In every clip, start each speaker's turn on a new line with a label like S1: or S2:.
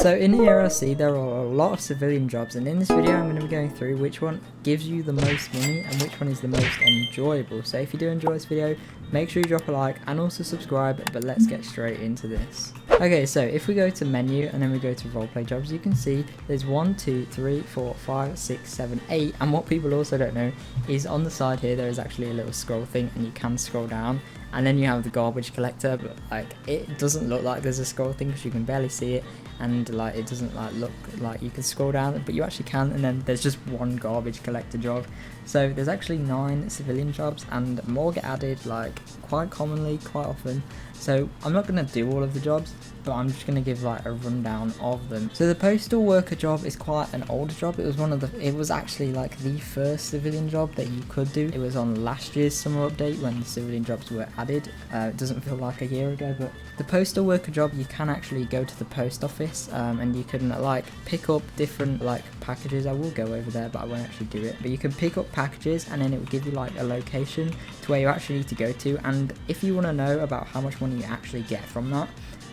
S1: So in the Erlc there are a lot of civilian jobs, and in this video I'm going to be going through which one gives you the most money and which one is the most enjoyable. So if you do enjoy this video, make sure you drop a like and also subscribe, but let's get straight into this. Okay, so if we go to menu and then we go to roleplay jobs, you can see there's 1, 2, 3, 4, 5, 6, 7, 8, and what people also don't know is on the side here there is actually a little scroll thing and you can scroll down, and then you have the garbage collector, but like it doesn't look like there's a scroll thing because you can barely see it, and like it doesn't like look like you can scroll down, but you actually can. And then there's just one garbage collector job. So there's actually 9 civilian jobs, and more get added like quite commonly, quite often. So I'm not going to do all of the jobs, but I'm just going to give like a rundown of them. So the postal worker job is quite an older job. It was actually like the first civilian job that you could do. It was on last year's summer update when the civilian jobs were added. It doesn't feel like a year ago, but the postal worker job, you can actually go to the post office and you can like pick up different like packages. I will go over there, but I won't actually do it. But you can pick up packages and then it will give you like a location to where you actually need to go to. And if you want to know about how much money you actually get from that,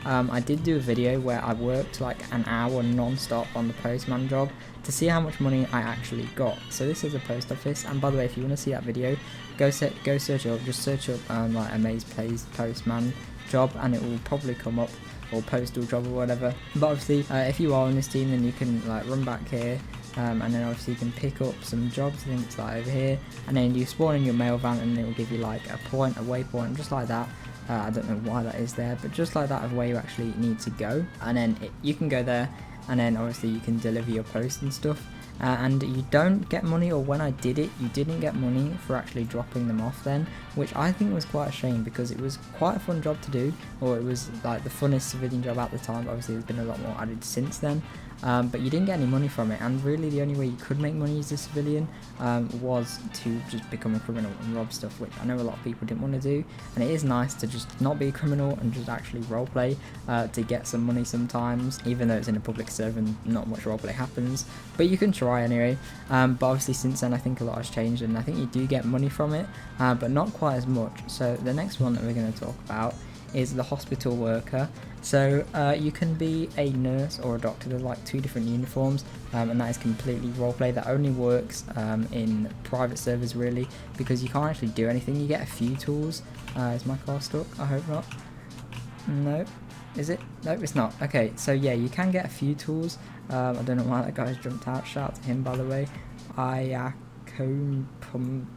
S1: I did do a video where I worked like an hour non-stop on the postman job to see how much money I actually got. So this is a post office, and by the way, if you want to see that video, go search up, just search up like AmazePlays postman job, and it will probably come up, or postal job or whatever. But obviously if you are on this team, then you can like run back here, and then obviously you can pick up some jobs. I think it's like over here, and then you spawn in your mail van and it will give you like a waypoint, just like that. I don't know why that is there, but just like that of where you actually need to go, and then you can go there, and then obviously you can deliver your post and stuff, and you don't get money, or when I did it, you didn't get money for actually dropping them off then, which I think was quite a shame because it was quite a fun job to do, or it was like the funnest civilian job at the time. Obviously there's been a lot more added since then, but you didn't get any money from it, and really the only way you could make money as a civilian was to just become a criminal and rob stuff, which I know a lot of people didn't want to do. And it is nice to just not be a criminal and just actually roleplay to get some money sometimes, even though it's in a public server and not much roleplay happens, but you can try anyway. But obviously since then I think a lot has changed, and I think you do get money from it, but not quite as much. So the next one that we're going to talk about is the hospital worker. So you can be a nurse or a doctor. They're like 2 different uniforms, and that is completely roleplay. That only works in private servers really, because you can't actually do anything. You get a few tools. Is my car stuck? I hope not. No. Is it? No, it's not. Okay, so yeah, you can get a few tools. I don't know why that guy's jumped out. Shout out to him, by the way.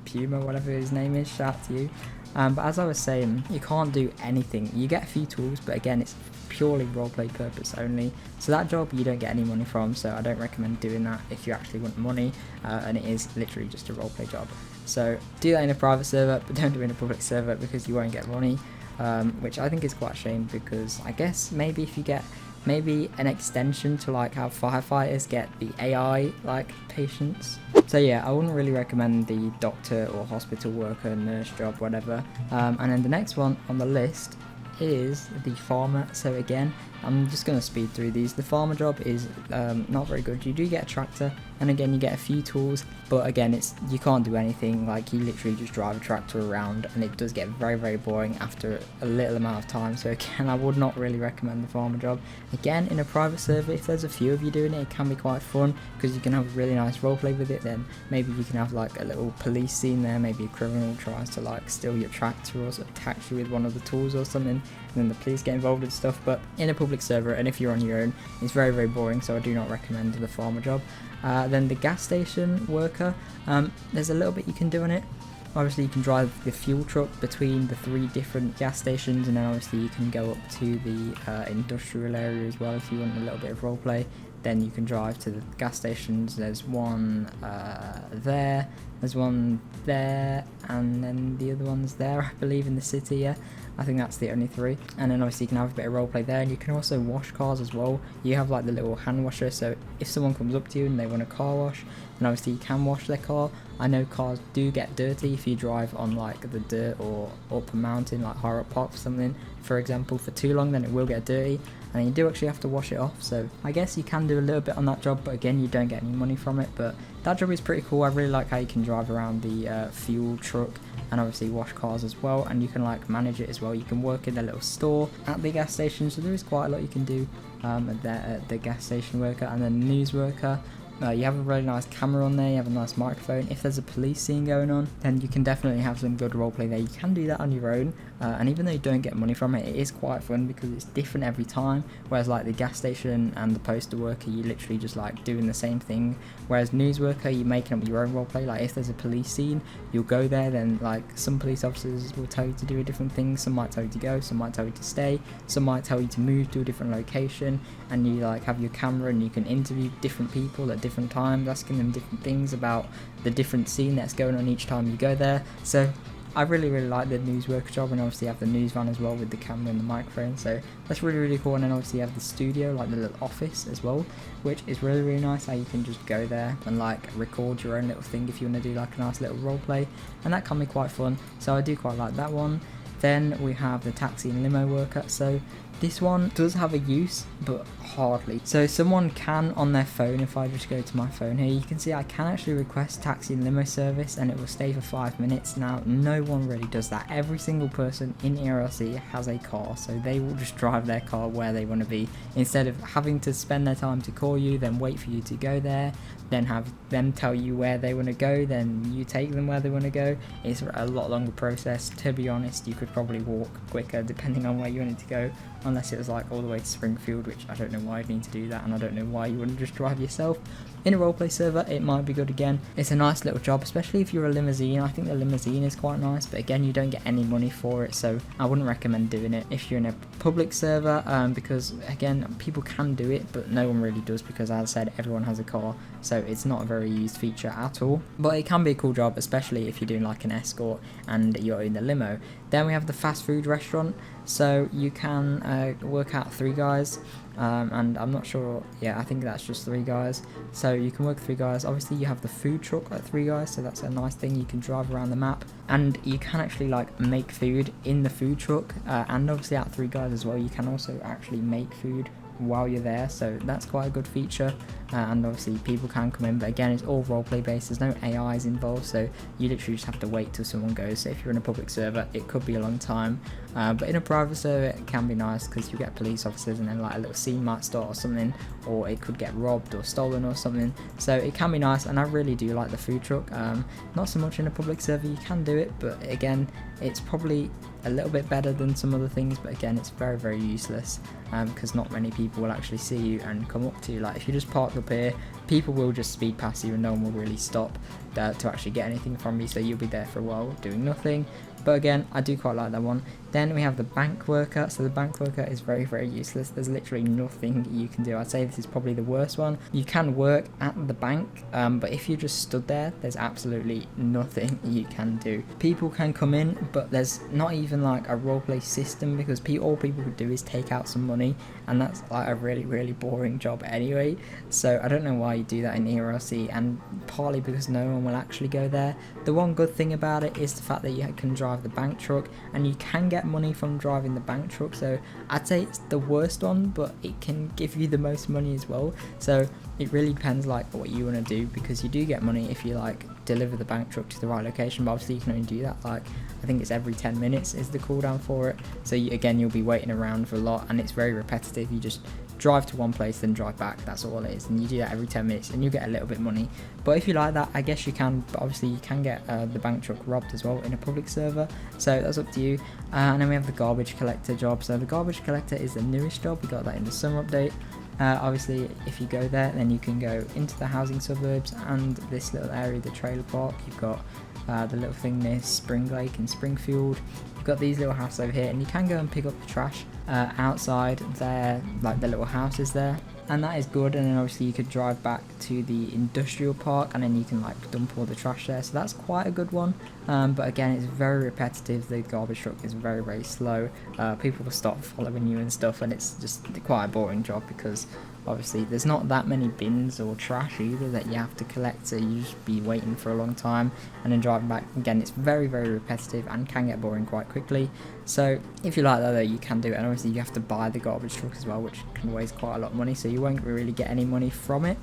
S1: Puma, whatever his name is, shout out to you. But as I was saying, you can't do anything. You get a few tools, but again, it's purely roleplay purpose only. So that job you don't get any money from, so I don't recommend doing that if you actually want money, and it is literally just a roleplay job. So do that in a private server, but don't do it in a public server because you won't get money, which I think is quite a shame, because I guess maybe if you get an extension to like how firefighters get the AI like patients. So yeah, I wouldn't really recommend the doctor or hospital worker, nurse job, whatever. And then the next one on the list is the farmer. So again, I'm just going to speed through these. The farmer job is not very good. You do get a tractor, and again you get a few tools, but again you can't do anything. Like you literally just drive a tractor around, and it does get very, very boring after a little amount of time. So again, I would not really recommend the farmer job. Again, in a private server, if there's a few of you doing it, it can be quite fun because you can have a really nice roleplay with it. Then maybe you can have like a little police scene there. Maybe a criminal tries to like steal your tractor or attack you with one of the tools or something, and then the police get involved and stuff. But in a public server, and if you're on your own, it's very, very boring, so I do not recommend the farmer job. Then the gas station worker, there's a little bit you can do on it. Obviously you can drive the fuel truck between the 3 different gas stations, and then obviously you can go up to the industrial area as well if you want a little bit of roleplay. Then you can drive to the gas stations. There's one there, there's one there, and then the other one's there, I believe, in the city. Yeah, I think that's the only 3. And then obviously you can have a bit of roleplay there, and you can also wash cars as well. You have like the little hand washer, so if someone comes up to you and they want a car wash, then obviously you can wash their car. I know cars do get dirty if you drive on like the dirt or up a mountain, like higher up park or something, for example, for too long, then it will get dirty, and you do actually have to wash it off. So I guess you can do a little bit on that job, but again, you don't get any money from it. But that job is pretty cool. I really like how you can drive around the fuel truck and obviously wash cars as well, and you can like manage it as well. You can work in a little store at the gas station, so there is quite a lot you can do the gas station worker, and then the news worker. You have a really nice camera on there, you have a nice microphone. If there's a police scene going on, then you can definitely have some good roleplay there. You can do that on your own, and even though you don't get money from it, it is quite fun because it's different every time. Whereas like the gas station and the postal worker, you literally just like doing the same thing. Whereas news worker, you're making up your own roleplay. Like if there's a police scene, you'll go there, then like some police officers will tell you to do a different thing. Some might tell you to go, some might tell you to stay, some might tell you to move to a different location, and you like have your camera and you can interview different people at different times, asking them different things about the different scene that's going on each time you go there. So I really like the news worker job, and obviously you have the news van as well with the camera and the microphone, so that's really cool. And then obviously you have the studio, like the little office as well, which is really nice, how you can just go there and like record your own little thing if you want to do like a nice little role play, and that can be quite fun, so I do quite like that one. Then we have the taxi and limo worker. So this one does have a use, but hardly. So someone can on their phone, if I just go to my phone here, you can see I can actually request taxi and limo service and it will stay for 5 minutes. Now, no one really does that. Every single person in Erlc has a car, so they will just drive their car where they want to be. Instead of having to spend their time to call you, then wait for you to go there, then have them tell you where they want to go, then you take them where they want to go. It's a lot longer process. To be honest, you could probably walk quicker depending on where you wanted to go, unless it was like all the way to Springfield, which I don't know why you'd need to do that, and I don't know why you wouldn't just drive yourself. In a roleplay server, it might be good again. It's a nice little job, especially if you're a limousine. I think the limousine is quite nice, but again, you don't get any money for it, so I wouldn't recommend doing it if you're in a public server, because again, people can do it, but no one really does, because as I said, everyone has a car, so it's not a very used feature at all. But it can be a cool job, especially if you're doing like an escort and you're in the limo. Then we have the fast food restaurant, so you can work out 3 guys, and I'm not sure, yeah, I think that's just 3 guys, so you can work 3 guys. Obviously you have the food truck at 3 guys, so that's a nice thing. You can drive around the map, and you can actually like make food in the food truck, and obviously at 3 guys as well, you can also actually make food while you're there, so that's quite a good feature. And obviously people can come in, but again, it's all roleplay based, there's no AIs involved, so you literally just have to wait till someone goes. So if you're in a public server, it could be a long time, but in a private server it can be nice, because you get police officers and then like a little scene might start or something, or it could get robbed or stolen or something, so it can be nice. And I really do like the food truck. Not so much in a public server, you can do it, but again, it's probably a little bit better than some other things, but again, it's very useless, because not many people will actually see you and come up to you. Like if you just park up here, people will just speed past you and no one will really stop to actually get anything from you, so you'll be there for a while doing nothing. But again, I do quite like that one. Then we have the bank worker. So the bank worker is very useless. There's literally nothing you can do. I'd say this is probably the worst one. You can work at the bank, but if you just stood there, there's absolutely nothing you can do. People can come in, but there's not even like a roleplay system, because all people could do is take out some money, and that's like a really boring job anyway. So I don't know why you do that in Erlc, and partly because no one will actually go there. The one good thing about it is the fact that you can drive the bank truck, and you can get money from driving the bank truck, so I'd say it's the worst one, but it can give you the most money as well. So it really depends like what you want to do, because you do get money if you like deliver the bank truck to the right location, but obviously you can only do that like, I think it's every 10 minutes is the cooldown for it, so again, you'll be waiting around for a lot, and it's very repetitive. You just drive to one place then drive back, that's all it is, and you do that every 10 minutes and you get a little bit money. But if you like that, I guess you can, but obviously you can get the bank truck robbed as well in a public server, so that's up to you. And then we have the garbage collector job. So the garbage collector is the newest job, we got that in the summer update. Obviously if you go there, then you can go into the housing suburbs and this little area, the trailer park. You've got the little thing near Spring Lake and Springfield. You've got these little houses over here, and you can go and pick up the trash outside there, like the little houses there, and that is good. And then obviously you could drive back to the industrial park, and then you can like dump all the trash there, so that's quite a good one. But again, it's very repetitive. The garbage truck is very slow. People will stop following you and stuff, and it's just quite a boring job, because obviously there's not that many bins or trash either that you have to collect, so you just be waiting for a long time and then driving back. Again, it's very repetitive and can get boring quite quickly. So if you like that though, you can do it, and obviously you have to buy the garbage truck as well, which can waste quite a lot of money, so you won't really get any money from it.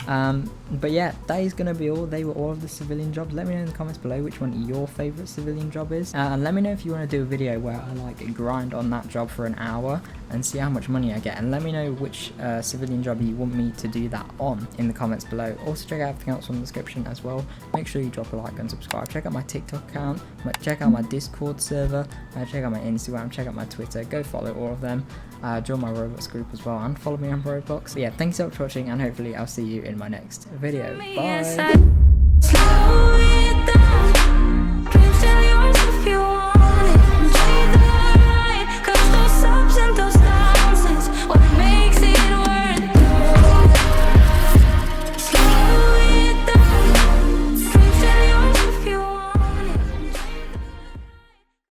S1: But yeah, that is going to be all. They were all of the civilian jobs. Let me know in the comments below which one your favourite civilian job is, and let me know if you want to do a video where I like grind on that job for an hour and see how much money I get, and let me know which civilian job you want me to do that on in the comments below. Also check out everything else from the description as well. Make sure you drop a like and subscribe. Check out my TikTok account, check out my Discord server, check out my Instagram, check out my Twitter. Go follow all of them. Join my Roblox group as well, and follow me on Roblox. But yeah, thanks so much for watching, and hopefully I'll see you in my next video. Bye.